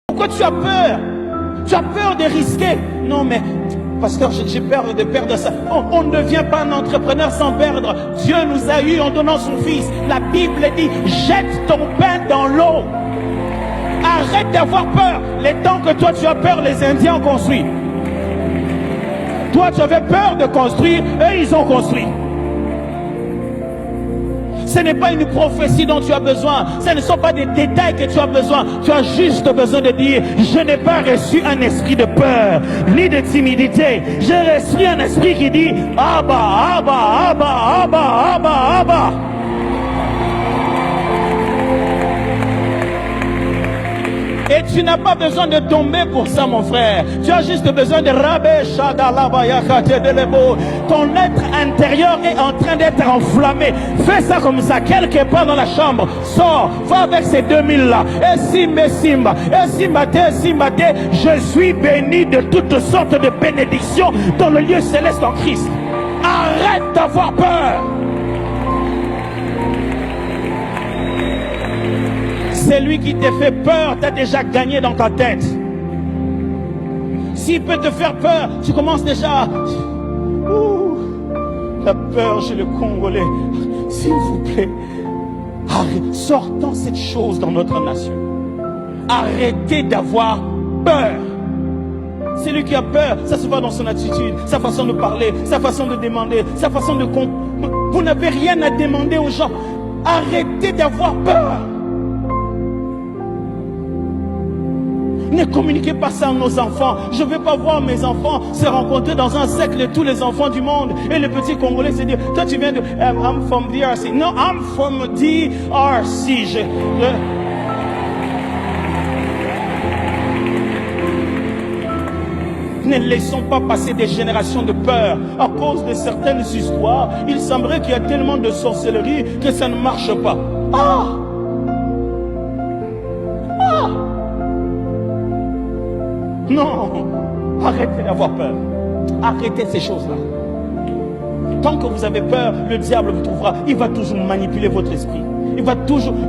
Pourquoi tu as peur? Tu as peur de risquer. Non mais, pasteur, j'ai peur de perdre ça. On ne devient pas un entrepreneur sans perdre. Dieu nous a eu en donnant son fils. La Bible dit, jette ton pain dans l'eau. Arrête d'avoir peur. Les temps que toi tu as peur, les Indiens ont construit. Toi tu avais peur de construire, eux ils ont construit. Ce n'est pas une prophétie dont tu as besoin. Ce ne sont pas des détails que tu as besoin. Tu as juste besoin de dire, je n'ai pas reçu un esprit de peur, ni de timidité. J'ai reçu un esprit qui dit, Abba, Abba, Abba, Abba, Abba, Abba. Et tu n'as pas besoin de tomber pour ça, mon frère. Tu as juste besoin de rabé shadalabayakate delebo. Ton être intérieur est en train d'être enflammé. Fais ça comme ça, quelque part dans la chambre. Sors, va avec ces 2000 là. Et simba, je suis béni de toutes sortes de bénédictions dans le lieu céleste en Christ. Arrête d'avoir peur. Celui qui te fait peur, t'as déjà gagné dans ta tête. S'il peut te faire peur, tu commences déjà. La peur chez le Congolais. S'il vous plaît, sortons cette chose dans notre nation. Arrêtez d'avoir peur. Celui qui a peur, ça se voit dans son attitude, sa façon de parler, sa façon de demander, sa façon de... Vous n'avez rien à demander aux gens. Arrêtez d'avoir peur. Ne communiquez pas ça à nos enfants. Je ne veux pas voir mes enfants se rencontrer dans un cercle de tous les enfants du monde. Et le petit Congolais se dit, toi tu viens de... I'm from DRC. No, I'm from DRC. Ne laissons pas passer des générations de peur à cause de certaines histoires. Il semblerait qu'il y a tellement de sorcellerie que ça ne marche pas. Non, arrêtez d'avoir peur. Arrêtez ces choses-là. Tant que vous avez peur, le diable vous trouvera. Il va toujours manipuler votre esprit.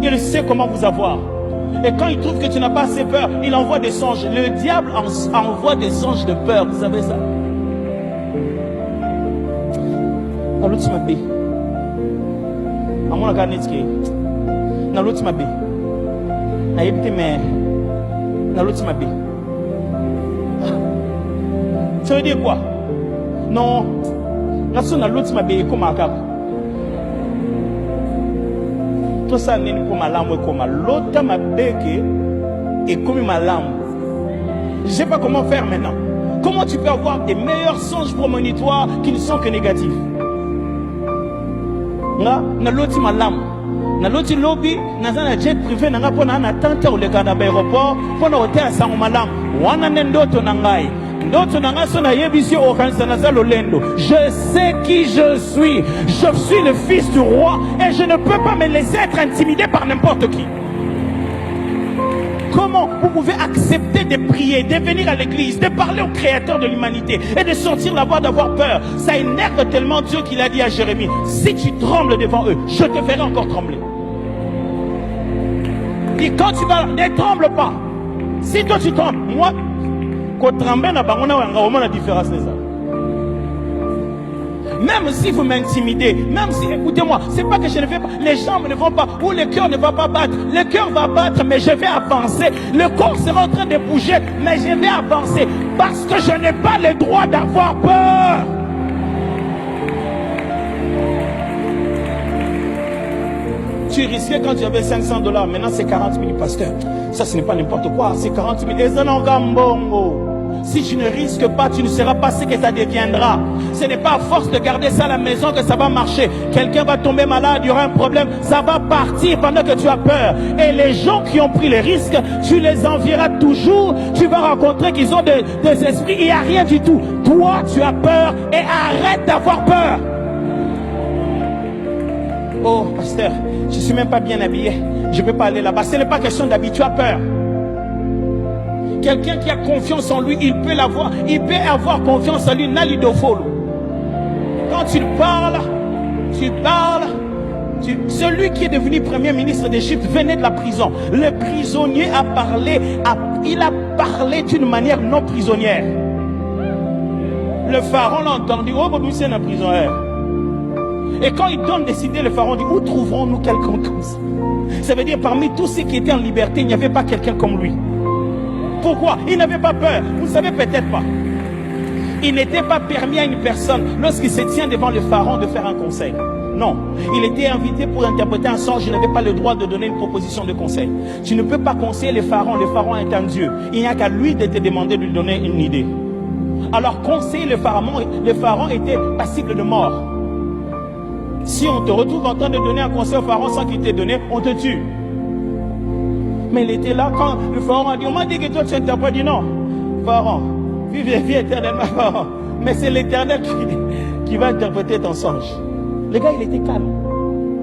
Il sait comment vous avoir. Et quand il trouve que tu n'as pas assez peur, il envoie des songes. Le diable envoie des songes de peur. Vous savez ça? Dans l'ultime pays. À mon aganitski. Dans l'ultime pays. Dans l'ultime pays. Ça veut dire quoi? Non. La sonne à l'autre m'a payé comme un cap. Tout ça n'est pas ma langue comme l'autre m'a payé et comme ma langue. Je ne sais pas comment faire maintenant. Comment tu peux avoir des meilleurs songes prémonitoires qui ne sont que négatifs? Na l'autre ma langue. Na l'autre lobby, na un jet privé, na pas na attente au Canada aéroport, pour na hôtel sans ma langue. Wana nendoto nangai. Je sais qui je suis. Je suis le fils du roi et je ne peux pas me laisser être intimidé par n'importe qui. Comment vous pouvez accepter de prier, de venir à l'église, de parler au créateur de l'humanité et de sortir là-bas d'avoir peur? Ça énerve tellement Dieu qu'il a dit à Jérémie, si tu trembles devant eux, je te ferai encore trembler. Et quand tu vas, ne tremble pas. Si toi tu trembles, moi, la différence c'est ça. Même si vous m'intimidez, même si, écoutez-moi, c'est pas que je ne vais pas, les jambes ne vont pas, ou le cœur ne va pas battre. Le cœur va battre, mais je vais avancer. Le corps sera en train de bouger, mais je vais avancer. Parce que je n'ai pas le droit d'avoir peur. Tu risquais quand tu avais $500, maintenant c'est 40 000, pasteur. Ça ce n'est pas n'importe quoi, c'est 40 000. Et ça n'en gambongo. Si tu ne risques pas, tu ne seras pas ce que ça deviendra. Ce n'est pas à force de garder ça à la maison que ça va marcher. Quelqu'un va tomber malade, il y aura un problème, ça va partir pendant que tu as peur. Et les gens qui ont pris les risques, tu les envieras toujours. Tu vas rencontrer qu'ils ont des esprits, il n'y a rien du tout. Toi, tu as peur et arrête d'avoir peur. Oh, pasteur, je ne suis même pas bien habillé. Je ne peux pas aller là-bas. Ce n'est pas question d'habiller, tu as peur. Quelqu'un qui a confiance en lui, il peut l'avoir. Il peut avoir confiance en lui. Nalidofolo. Quand tu parles, Celui qui est devenu premier ministre d'Égypte venait de la prison. Le prisonnier a parlé, il a parlé d'une manière non prisonnière. Le pharaon l'a entendu, oh, c'est un prisonnier. Et quand il donne des idées, le pharaon dit, où trouverons-nous quelqu'un comme ça? Ça veut dire, parmi tous ceux qui étaient en liberté, il n'y avait pas quelqu'un comme lui. Pourquoi? Il n'avait pas peur. Vous ne savez peut-être pas. Il n'était pas permis à une personne, lorsqu'il se tient devant le pharaon, de faire un conseil. Non, il était invité pour interpréter un sort. Je n'avais pas le droit de donner une proposition de conseil. Tu ne peux pas conseiller le pharaon est un Dieu. Il n'y a qu'à lui de te demander de lui donner une idée. Alors conseiller le pharaon était passible de mort. Si on te retrouve en train de donner un conseil au pharaon sans qu'il t'ait donné, on te tue. Mais il était là quand le pharaon a dit, on m'a dit que toi tu interprètes. Il dit non, pharaon, vive éternellement, pharaon. Mais c'est l'Éternel qui va interpréter ton songe. Le gars, il était calme,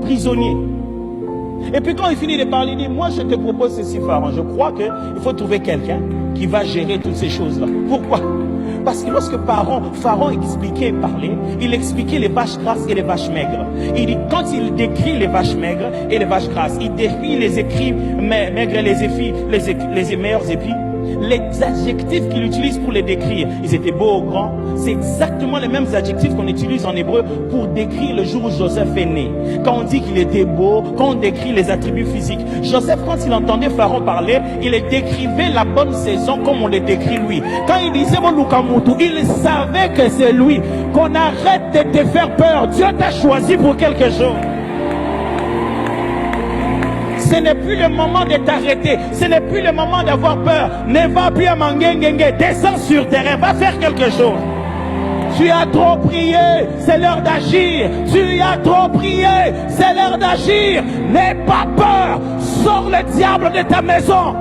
prisonnier. Et puis quand il finit de parler, il dit, moi je te propose ceci, pharaon. Je crois qu'il faut trouver quelqu'un qui va gérer toutes ces choses-là. Pourquoi? Parce que lorsque Pharaon expliquait et parlait, il expliquait les vaches grasses et les vaches maigres. Il dit, quand il décrit les vaches maigres et les vaches grasses, il décrit les écrits maigres et les meilleurs épis. Les adjectifs qu'il utilise pour les décrire, ils étaient beaux, grands. C'est exactement les mêmes adjectifs qu'on utilise en hébreu pour décrire le jour où Joseph est né. Quand on dit qu'il était beau, quand on décrit les attributs physiques. Joseph, quand il entendait Pharaon parler, il décrivait la bonne saison comme on le décrit lui. Quand il disait Lukamutu, il savait que c'est lui. Qu'on arrête de te faire peur. Dieu t'a choisi pour quelque chose. Ce n'est plus le moment de t'arrêter. Ce n'est plus le moment d'avoir peur. Ne va plus à Mangengenge. Descends sur terrain. Va faire quelque chose. Tu as trop prié. C'est l'heure d'agir. Tu as trop prié. C'est l'heure d'agir. N'aie pas peur. Sors le diable de ta maison.